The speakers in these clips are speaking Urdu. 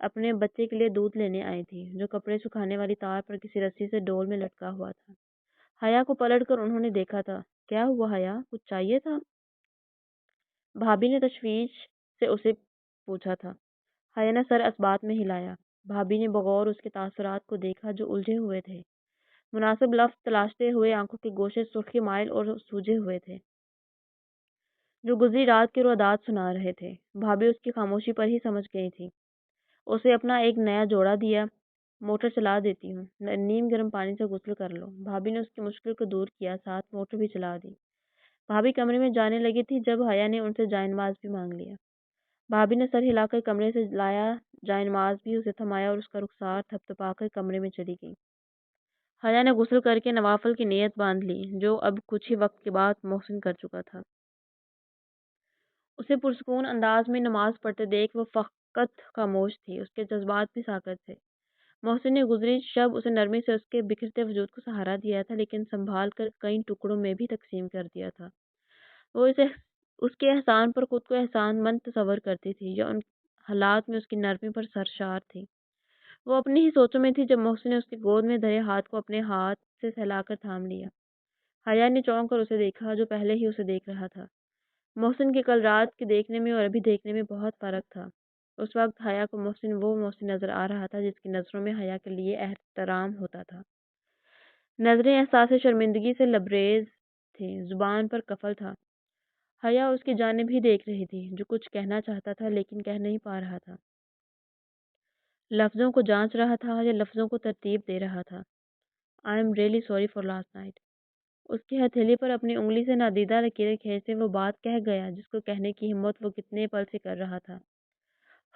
اپنے بچے کے لیے دودھ لینے آئی تھی جو کپڑے سکھانے والی تار پر کسی رسی سے ڈول میں لٹکا ہوا تھا۔ حیا کو پلٹ کر انہوں نے دیکھا تھا۔ کیا ہوا حیا، کچھ چاہیے تھا؟ بھابھی نے تشویش سے اسے پوچھا تھا۔ حیا نے سر اثبات میں ہلایا۔ بھابھی نے بغور اس کے تاثرات کو دیکھا جو الجھے ہوئے تھے، مناسب لفظ تلاشتے ہوئے، آنکھوں کے گوشے سرخی مائل اور سوجے ہوئے تھے، جو گزری رات کے رعدات سنا رہے تھے۔ بھابھی اس کی خاموشی پر ہی سمجھ گئی تھی۔ اسے اپنا ایک نیا جوڑا دیا۔ موٹر چلا دیتی ہوں، نیم گرم پانی سے غسل کر لو۔ بھابھی نے اس کی مشکل کو دور کیا، ساتھ موٹر بھی چلا دی۔ بھابھی کمرے میں جانے لگی تھی جب حیا نے ان سے جائے نماز بھی مانگ لیا۔ بھابھی نے سر ہلا کر کمرے سے لایا جائے نماز بھی اسے تھمایا اور اس کا رخسار تھپتھپا کر کمرے میں چلی گئی۔ حیا نے غسل کر کے نوافل کی نیت باندھ لی جو اب کچھ ہی وقت کے بعد محسن کر چکا تھا۔ اسے پرسکون انداز میں نماز پڑھتے دیکھ وہ فقط خاموش تھی، اس کے جذبات بھی ساکت تھے۔ محسن نے گزری شب اسے نرمی سے اس کے بکھرتے وجود کو سہارا دیا تھا، لیکن سنبھال کر کئی ٹکڑوں میں بھی تقسیم کر دیا تھا۔ وہ اس کے احسان پر خود کو احسان مند تصور کرتی تھی یا ان حالات میں اس کی نرمی پر سرشار تھی۔ وہ اپنی ہی سوچوں میں تھی جب محسن نے اس کی گود میں دھرے ہاتھ کو اپنے ہاتھ سے سہلا کر تھام لیا۔ حیا نے چونک کر اسے دیکھا جو پہلے ہی اسے دیکھ رہا تھا۔ محسن کے کل رات کے دیکھنے میں اور ابھی دیکھنے میں بہت فرق تھا۔ اس وقت حیا کو محسن وہ محسن نظر آ رہا تھا جس کی نظروں میں حیا کے لیے احترام ہوتا تھا۔ نظریں احساس شرمندگی سے لبریز تھیں، زبان پر قفل تھا۔ حیا اس کی جانب ہی دیکھ رہی تھی جو کچھ کہنا چاہتا تھا لیکن کہہ نہیں پا رہا تھا۔ لفظوں کو جانچ رہا تھا یا لفظوں کو ترتیب دے رہا تھا۔ I am really sorry for last night۔ اس کی ہتھیلی پر اپنی انگلی سے نادیدہ لکیریں کھینچتے وہ بات کہہ گیا جس کو کہنے کی ہمت وہ کتنے پل سے کر رہا تھا۔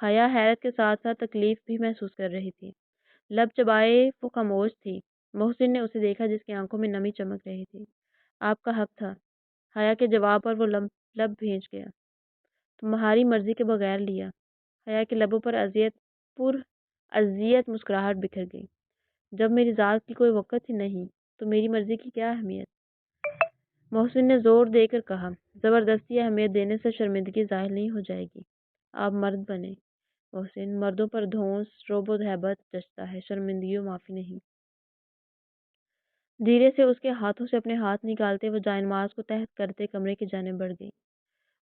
حیا حیرت کے ساتھ ساتھ تکلیف بھی محسوس کر رہی تھی۔ لب چبائے وہ خاموش تھی۔ محسن نے اسے دیکھا جس کی آنکھوں میں نمی چمک رہی تھی۔ آپ کا حق تھا۔ حیا کے جواب پر وہ لب بھیج گیا۔ تمہاری مرضی کے بغیر لیا۔ حیا کے لبوں پر اذیت مسکراہٹ بکھر گئی۔ جب میری ذات کی کوئی وقت ہی نہیں تو میری مرضی کی کیا اہمیت؟ محسن نے زور دے کر کہا۔ زبردستی اہمیت دینے سے شرمندگی ظاہر نہیں ہو جائے گی۔ آپ مرد بنے محسن، مردوں پر دھونس رعب و ہیبت جچتا ہے، شرمندگیوں معافی نہیں۔ دھیرے سے اس کے ہاتھوں سے اپنے ہاتھ نکالتے وہ جائے نماز کو تحت کرتے کمرے کی جانب بڑھ گئی۔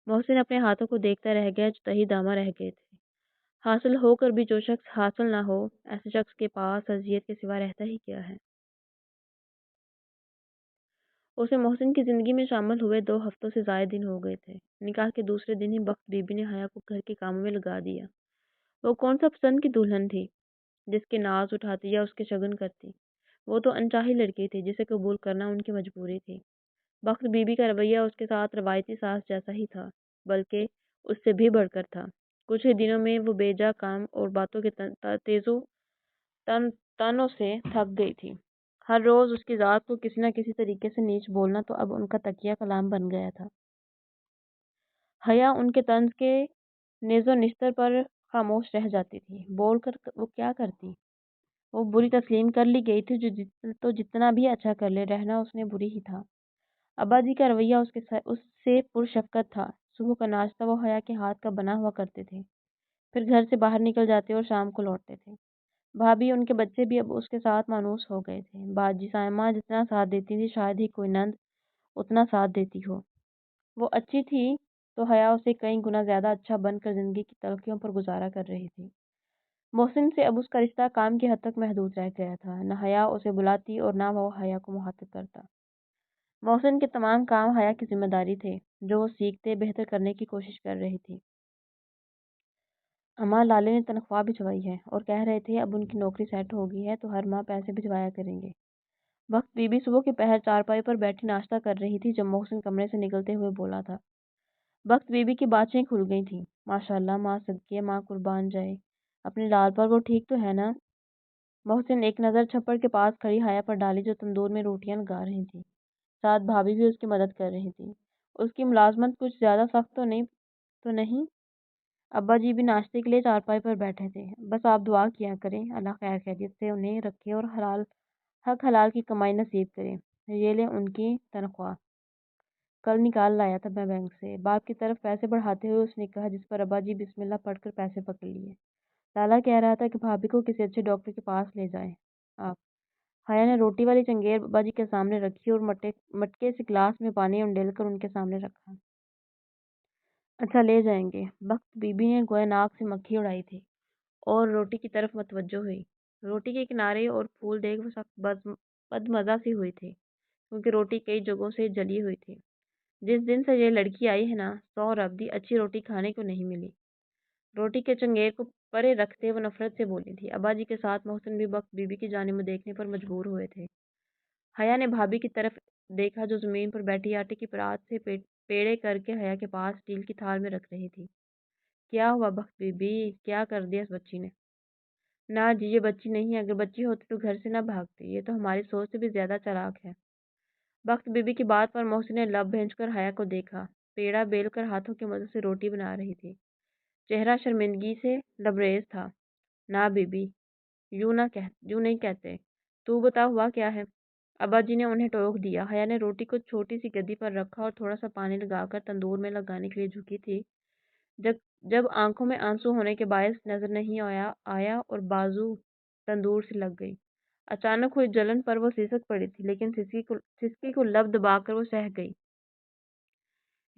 محسن اپنے ہاتھوں کو دیکھتا رہ گیا جو تہی دامہ رہ گئے تھے۔ حاصل ہو کر بھی جو شخص حاصل نہ ہو، ایسے شخص کے پاس اذیت کے سوا رہتا ہی کیا ہے؟ اسے محسن کی زندگی میں شامل ہوئے 2 ہفتوں سے زائد دن ہو گئے تھے۔ نکاح کے دوسرے دن ہی بخت بی بی نے حیا کو گھر کے کاموں میں لگا دیا۔ وہ کون سا پسند کی دلہن تھی جس کے ناز اٹھاتی یا اس کے شگن کرتی؟ وہ تو انچاہی لڑکی تھی جسے قبول کرنا ان کی مجبوری تھی۔ بخت بی بی کا رویہ اس کے ساتھ روایتی ساس جیسا ہی تھا، بلکہ اس سے بھی بڑھ کر تھا۔ کچھ ہی دنوں میں وہ بے جا کام اور باتوں کے تیزو تانوں سے تھک گئی تھی۔ ہر روز اس کی ذات کو کسی نہ کسی طریقے سے نیچ بولنا تو اب ان کا تکیہ کلام بن گیا تھا۔ حیا ان کے طنز کے نیز و نشتر پر خاموش رہ جاتی تھی۔ بول کر وہ کیا کرتی؟ وہ بری تسلیم کر لی گئی تھی تو جتنا بھی اچھا کر لے، رہنا اس نے بری ہی تھا۔ ابا جی کا رویہ اس سے پرشفقت تھا۔ صبح کا ناشتہ وہ حیا کے ہاتھ کا بنا ہوا کرتے تھے، پھر گھر سے باہر نکل جاتے اور شام کو لوٹتے تھے۔ بھابھی ان کے بچے بھی اب اس کے ساتھ مانوس ہو گئے تھے۔ باجی سائمہ جتنا ساتھ دیتی تھی شاید ہی کوئی نند اتنا ساتھ دیتی ہو۔ وہ اچھی تھی تو حیا اسے کئی گنا زیادہ اچھا بن کر زندگی کی تلخیوں پر گزارا کر رہی تھی۔ محسن سے اب اس کا رشتہ کام کی حد تک محدود رہ گیا تھا۔ نہ حیا اسے بلاتی اور نہ وہ حیا کو مخاطب کرتا۔ محسن کے تمام کام حیا کی ذمہ داری تھے جو وہ سیکھتے بہتر کرنے کی کوشش کر رہی تھی۔ اماں لالے نے تنخواہ بھجوائی ہے اور کہہ رہے تھے اب ان کی نوکری سیٹ ہو گئی ہے تو ہر ماہ پیسے بھجوایا کریں گے۔ وقت بی بی صبح کے پہر چارپائی پر بیٹھی ناشتہ کر رہی تھی جب محسن کمرے سے نکلتے ہوئے بولا تھا۔ وقت بی بی کی باتیں کھل گئی تھیں۔ ماشاءاللہ ماں صدقے، ماں قربان جائے اپنے لال پر، وہ ٹھیک تو ہے نا؟ محسن ایک نظر چھپڑ کے پاس کھڑی حیا پر ڈالی جو تندور میں روٹیاں لگا رہی تھی۔ ساتھ بھابھی بھی اس کی مدد کر رہی تھی۔ اس کی ملازمت کچھ زیادہ سخت تو نہیں؟ ابا جی بھی ناشتے کے لیے چارپائی پر بیٹھے تھے۔ بس آپ دعا کیا کریں اللہ خیر خیریت سے انہیں رکھے اور حق حلال کی کمائی نصیب کرے۔ یہ لیں ان کی تنخواہ، کل نکال لایا تھا میں بینک سے۔ باپ کی طرف پیسے بڑھاتے ہوئے اس نے کہا، جس پر ابا جی بسم اللہ پڑھ کر پیسے پکڑ لیے۔ لالا کہہ رہا تھا کہ بھابھی کو کسی اچھے ڈاکٹر کے پاس لے جائیں آپ۔ حیا نے روٹی والی چنگیر ابا جی کے سامنے رکھی اور مٹکے سے گلاس میں پانی انڈیل کر ان کے سامنے رکھا۔ اچھا لے جائیں گے۔ بخت بی بی نے گویا ناک سے مکھی اڑائی تھی اور روٹی کی طرف متوجہ ہوئی۔ روٹی کے کنارے اور پھول دیکھ وہ سخت بدمزہ سی ہوئی تھی کیونکہ روٹی کئی جگہوں سے جلی ہوئی تھی۔ جس دن سے یہ لڑکی آئی ہے نا، 100 ربدی اچھی روٹی کھانے کو نہیں ملی۔ روٹی کے چنگیر کو پرے رکھتے وہ نفرت سے بولی تھی۔ ابا جی کے ساتھ محسن بھی بخت بی بی کی جانب دیکھنے پر مجبور ہوئے تھے۔ حیا نے بھابھی کی طرف دیکھا جو زمین پر بیٹھی آٹے کی پرات سے پیڑے کر کے حیا کے پاس اسٹیل کی تھال میں رکھ رہی تھی۔ کیا ہوا بخت بی بی؟ کیا کر دیا اس بچی نے؟ نہ جی، یہ بچی نہیں ہے۔ اگر بچی ہوتی تو گھر سے نہ بھاگتی۔ یہ تو ہماری سوچ سے بھی زیادہ چالاک ہے۔ بخت بی بی کی بات پر محسن نے لب بھینچ کر حیا کو دیکھا۔ پیڑا بیل کر ہاتھوں کی مدد سے روٹی بنا رہی تھی۔ چہرہ شرمندگی سے لبریز تھا۔ نہ بی بی، یوں نہیں کہتے۔ تو بتا ہوا کیا ہے؟ ابا جی نے انہیں ٹوک دیا۔ حیا نے روٹی کو چھوٹی سی گدی پر رکھا اور تھوڑا سا پانی لگا کر تندور میں لگانے کے لیے جھکی تھی جب آنکھوں میں آنسو ہونے کے باعث نظر نہیں آیا اور بازو تندور سے لگ گئی۔ اچانک ہوئی جلن پر وہ سسک پڑی تھی، لیکن سسکی کو لب دبا کر وہ سہ گئی۔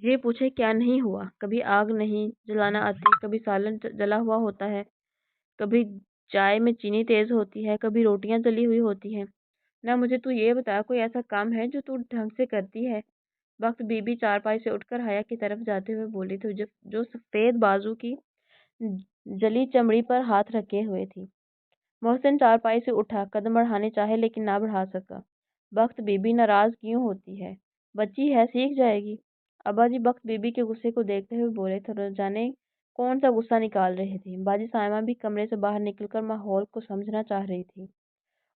یہ پوچھے کیا نہیں ہوا؟ کبھی آگ نہیں جلانا آتی، کبھی سالن جلا ہوا ہوتا ہے، کبھی چائے میں چینی تیز ہوتی ہے، کبھی روٹیاں جلی ہوئی ہوتی ہیں۔ نہ مجھے تو یہ بتا، کوئی ایسا کام ہے جو تو ڈھنگ سے کرتی ہے؟ وقت بی بی چارپائی سے اٹھ کر حیا کی طرف جاتے ہوئے بولی تھی جو سفید بازو کی جلی چمڑی پر ہاتھ رکھے ہوئے تھی۔ محسن چارپائی سے اٹھا، قدم بڑھانے چاہے لیکن نہ بڑھا سکا۔ وقت بی بی ناراض کیوں ہوتی ہے؟ بچی ہے، سیکھ جائے گی۔ ابا جی وقت بی بی کے غصے کو دیکھتے ہوئے بولے تھے اور جانے کون سا غصہ نکال رہے تھے۔ باجی سائمہ بھی کمرے سے باہر نکل کر ماحول کو سمجھنا چاہ رہی تھی۔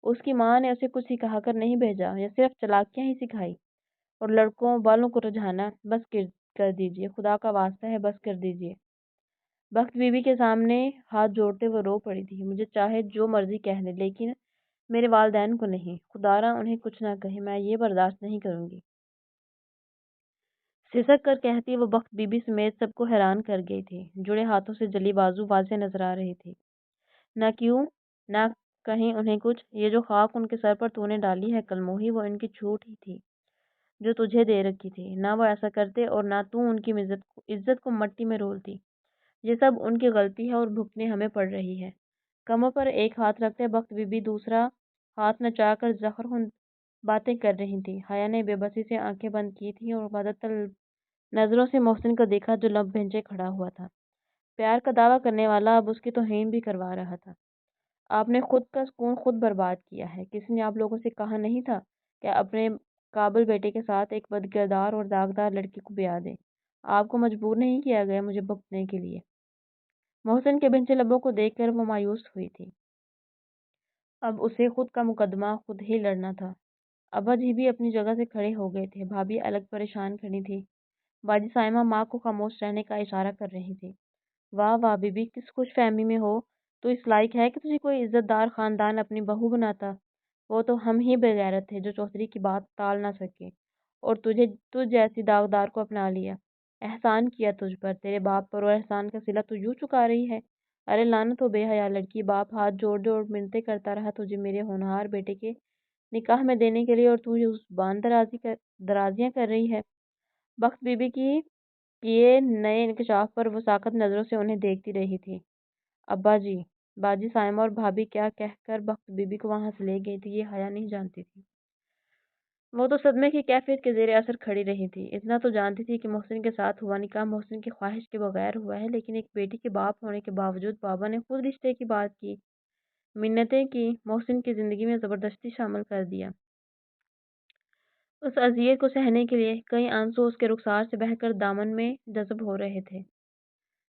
اس کی ماں نے اسے کچھ سکھا کر نہیں بھیجا، یا صرف چالاکیاں ہی سکھائی۔ اور لڑکوں والوں کو رجھانا بس کر دیجئے، خدا کا واسطہ ہے بس کر دیجئے۔ بخت بی بی کے سامنے ہاتھ جوڑتے وہ رو پڑی تھی۔ مجھے چاہے جو مرضی کہہ لے لیکن میرے والدین کو نہیں۔ خدارا انہیں کچھ نہ کہے، میں یہ برداشت نہیں کروں گی۔ سسک کر کہتی وہ بخت بی بی سمیت سب کو حیران کر گئی تھی۔ جڑے ہاتھوں سے جلی بازو واضح نظر آ رہی تھی۔ نہ کہیں انہیں کچھ، یہ جو خاک ان کے سر پر تو نے ڈالی ہے کلموہی، وہ ان کی چھوٹ ہی تھی جو تجھے دے رکھی تھی۔ نہ وہ ایسا کرتے اور نہ تو ان کی عزت کو مٹی میں رولتی۔ یہ سب ان کی غلطی ہے اور بھگتنی ہمیں پڑ رہی ہے۔ کمر پر ایک ہاتھ رکھتے بخت بی بی دوسرا ہاتھ نچا کر زخر خون باتیں کر رہی تھی۔ حیا نے بے بسی سے آنکھیں بند کی تھی اور مدد نظروں سے محسن کو دیکھا جو لب بھینچے کھڑا ہوا تھا۔ پیار کا دعویٰ کرنے والا اب اس کی توہین بھی کروا رہا تھا۔ آپ نے خود کا سکون خود برباد کیا ہے۔ کسی نے آپ لوگوں سے کہا نہیں تھا کہ اپنے قابل بیٹے کے ساتھ ایک بدکردار اور داغدار لڑکی کو بیاہ دیں؟ آپ کو مجبور نہیں کیا گیا مجھے بھگتنے کے لیے؟ محسن کے بھنچے لبوں کو دیکھ کر وہ مایوس ہوئی تھی۔ اب اسے خود کا مقدمہ خود ہی لڑنا تھا۔ ابا جی بھی اپنی جگہ سے کھڑے ہو گئے تھے۔ بھابھی الگ پریشان کھڑی تھی۔ باجی سائمہ ماں کو خاموش رہنے کا اشارہ کر رہی تھی۔ واہ واہ بی بی، کس خوش فہمی میں ہو۔ تو اس لائق ہے کہ تجھے کوئی عزت دار خاندان اپنی بہو بناتا؟ وہ تو ہم ہی بغیرت تھے جو چوہدری کی بات ٹال نہ سکے اور تجھ جیسی داغدار کو اپنا لیا۔ احسان کیا تجھ پر، تیرے باپ پر، اور احسان کا صلہ تو یوں چکا رہی ہے۔ ارے لعنت ہو بے حیا لڑکی، باپ ہاتھ جوڑ جوڑ منتیں کرتا رہا تجھے میرے ہونہار بیٹے کے نکاح میں دینے کے لیے، اور تو یہ زبان درازیاں کر رہی ہے۔ بخت بی بی کی کیے نئے انکشاف پر وہ ساکت نظروں سے انہیں دیکھتی رہی تھی۔ ابا جی، باجی سائمہ اور بھابھی کیا کہہ کر بخت بی بی کو وہاں سے لے گئی تھی یہ حیا نہیں جانتی تھی۔ وہ تو صدمے کی کیفیت کے زیر اثر کھڑی رہی تھی۔ اتنا تو جانتی تھی کہ محسن کے ساتھ ہوا نکاح محسن کی خواہش کے بغیر ہوا ہے، لیکن ایک بیٹی کے باپ ہونے کے باوجود بابا نے خود رشتے کی بات کی، منتیں کی، محسن کی زندگی میں زبردستی شامل کر دیا۔ اس اذیت کو سہنے کے لیے کئی آنسو اس کے رخسار سے بہہ کر دامن میں جذب ہو رہے تھے۔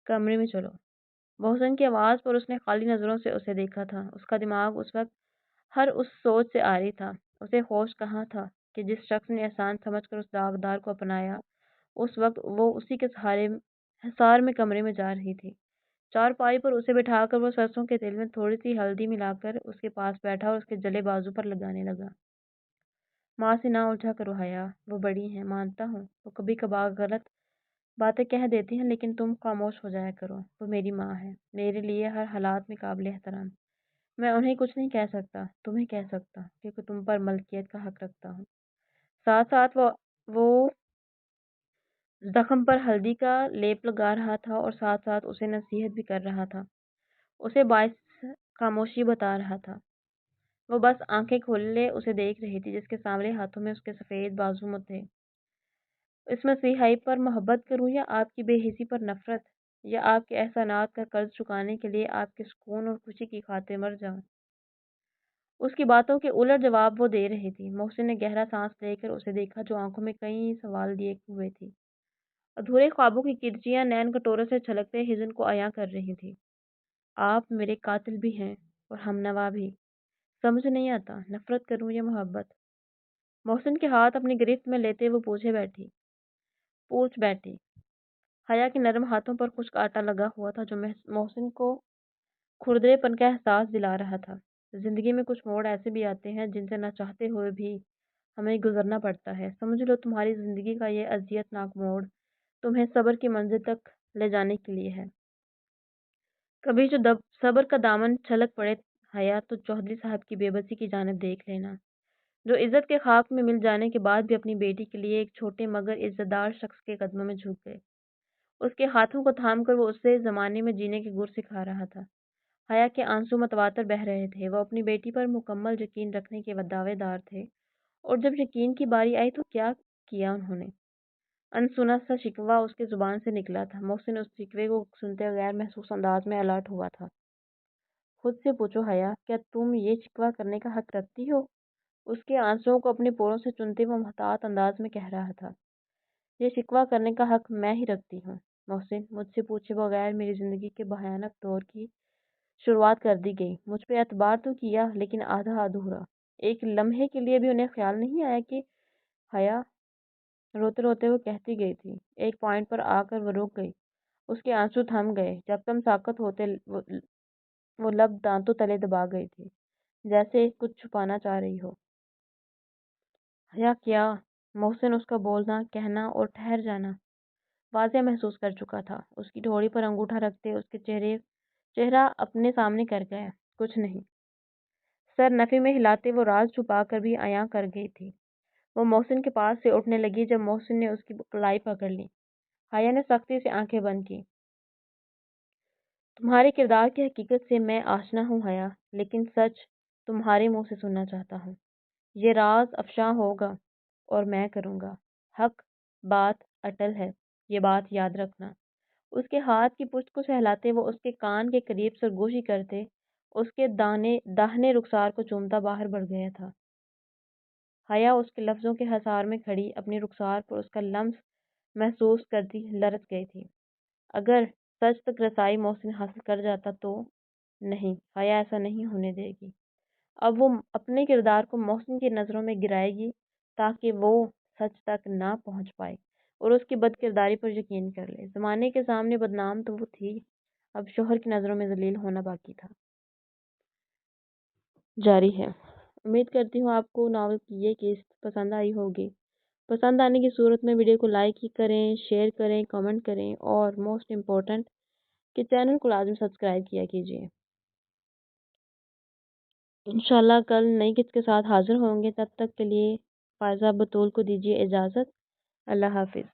کمرے میں چلو۔ محسن کی آواز پر اس نے خالی نظروں سے اسے دیکھا تھا۔ اس کا دماغ اس وقت ہر اس سوچ سے عاری تھا۔ اسے ہوش کہاں تھا کہ جس شخص نے احسان سمجھ کر اس داغدار کو اپنایا، اس وقت وہ اسی کے حصار میں کمرے میں جا رہی تھی۔ چارپائی پر اسے بٹھا کر وہ سرسوں کے تیل میں تھوڑی سی ہلدی ملا کر اس کے پاس بیٹھا اور اس کے جلے بازو پر لگانے لگا۔ ماں سے نہ الجھا کرو حیا، وہ بڑی ہیں، مانتا ہوں وہ کبھی کبھار غلط باتیں کہہ دیتی ہیں لیکن تم خاموش ہو جایا کرو۔ وہ میری ماں ہے، میرے لیے ہر حالات میں قابل احترام۔ میں انہیں کچھ نہیں کہہ سکتا، تمہیں کہہ سکتا، کیونکہ تم پر ملکیت کا حق رکھتا ہوں۔ ساتھ ساتھ وہ زخم پر ہلدی کا لیپ لگا رہا تھا اور ساتھ ساتھ اسے نصیحت بھی کر رہا تھا، اسے باعث خاموشی بتا رہا تھا۔ وہ بس آنکھیں کھولے اسے دیکھ رہی تھی، جس کے سانولے ہاتھوں میں اس کے سفید بازو تھے۔ اس مسیحائی پر محبت کروں یا آپ کی بے حسی پر نفرت، یا آپ کے احسانات کا قرض چکانے کے لیے آپ کے سکون اور خوشی کی خاطر مر جاؤں؟ اس کی باتوں کے الٹ جواب وہ دے رہی تھی۔ محسن نے گہرا سانس لے کر اسے دیکھا، جو آنکھوں میں کئی سوال دیے ہوئے تھی۔ ادھورے خوابوں کی کرچیاں نین کٹوروں سے چھلکتے ہجن کو عیاں کر رہی تھی۔ آپ میرے قاتل بھی ہیں اور ہم نوا بھی۔ سمجھ نہیں آتا، نفرت کروں یا محبت؟ محسن کے ہاتھ اپنی گرفت میں لیتے وہ پوچھ بیٹھی۔ حیا کے نرم ہاتھوں پر خشک آٹا لگا ہوا تھا، جو محسن کو کھردرے پن کا احساس دلا رہا تھا۔ زندگی میں کچھ موڑ ایسے بھی آتے ہیں جن سے نہ چاہتے ہوئے بھی ہمیں گزرنا پڑتا ہے۔ سمجھ لو تمہاری زندگی کا یہ اذیت ناک موڑ تمہیں صبر کی منزل تک لے جانے کے لیے ہے۔ کبھی جو صبر کا دامن چھلک پڑے حیا، تو چودھری صاحب کی بے بسی کی جانب دیکھ لینا، جو عزت کے خاک میں مل جانے کے بعد بھی اپنی بیٹی کے لیے ایک چھوٹے مگر عزت دار شخص کے قدموں میں جھک گئے۔ اس کے ہاتھوں کو تھام کر وہ اسے زمانے میں جینے کے گر سکھا رہا تھا۔ حیا کے آنسو متواتر بہہ رہے تھے۔ وہ اپنی بیٹی پر مکمل یقین رکھنے کے دعوے دار تھے، اور جب یقین کی باری آئی تو کیا کیا انہوں نے؟ انسنا سا شکوہ اس کے زبان سے نکلا تھا۔ محسن اس شکوے کو سنتے غیر محسوس انداز میں الرٹ ہوا تھا۔ خود سے پوچھو حیا، کیا تم یہ شکوہ کرنے کا حق رکھتی ہو؟ اس کے آنسوؤں کو اپنے پوروں سے چنتے وہ محتاط انداز میں کہہ رہا تھا۔ یہ شکوہ کرنے کا حق میں ہی رکھتی ہوں محسن۔ مجھ سے پوچھے بغیر میری زندگی کے بھیانک دور کی شروعات کر دی گئی۔ مجھ پہ اعتبار تو کیا، لیکن آدھا ادھورا۔ ایک لمحے کے لیے بھی انہیں خیال نہیں آیا کہ حیا روتے روتے وہ کہتی گئی تھی۔ ایک پوائنٹ پر آ کر وہ رک گئی، اس کے آنسو تھم گئے، جب ساکت ہوتے وہ لب دانتوں تلے دبا گئی تھی، جیسے کچھ چھپانا چاہ رہی ہو۔ حیا کیا؟ محسن اس کا بولنا، کہنا اور ٹھہر جانا واضح محسوس کر چکا تھا۔ اس کی ٹھوڑی پر انگوٹھا رکھتے اس کے چہرہ اپنے سامنے کر گیا۔ کچھ نہیں۔ سر نفی میں ہلاتے وہ راز چھپا کر بھی عیاں کر گئی تھی۔ وہ محسن کے پاس سے اٹھنے لگی جب محسن نے اس کی کلائی پکڑ لی۔ حیا نے سختی سے آنکھیں بند کی۔ تمہارے کردار کی حقیقت سے میں آشنا ہوں حیا، لیکن سچ تمہارے منہ سے سننا چاہتا ہوں۔ یہ راز افشاں ہوگا اور میں کروں گا۔ حق بات اٹل ہے، یہ بات یاد رکھنا۔ اس کے ہاتھ کی پشت کو سہلاتے وہ اس کے کان کے قریب سرگوشی کرتے اس کے داہنے رخسار کو چومتا باہر بڑھ گیا تھا۔ حیا اس کے لفظوں کے حصار میں کھڑی اپنی رخسار پر اس کا لمس محسوس کرتی لرز گئی تھی۔ اگر سچ تک رسائی محسن حاصل کر جاتا تو؟ نہیں، حیا ایسا نہیں ہونے دے گی۔ اب وہ اپنے کردار کو محسن کی نظروں میں گرائے گی تاکہ وہ سچ تک نہ پہنچ پائے اور اس کی بد کرداری پر یقین کر لے۔ زمانے کے سامنے بدنام تو وہ تھی، اب شوہر کی نظروں میں ذلیل ہونا باقی تھا۔ جاری ہے۔ امید کرتی ہوں آپ کو ناول کی یہ قسط پسند آئی ہوگی۔ پسند آنے کی صورت میں ویڈیو کو لائک ہی کریں، شیئر کریں، کمنٹ کریں اور موسٹ امپورٹنٹ کہ چینل کو لازم سبسکرائب کیا کیجیے۔ انشاءاللہ کل نئی قسط کے ساتھ حاضر ہوں گے، تب تک کے لیے فائزہ بطول کو دیجیے اجازت۔ اللہ حافظ۔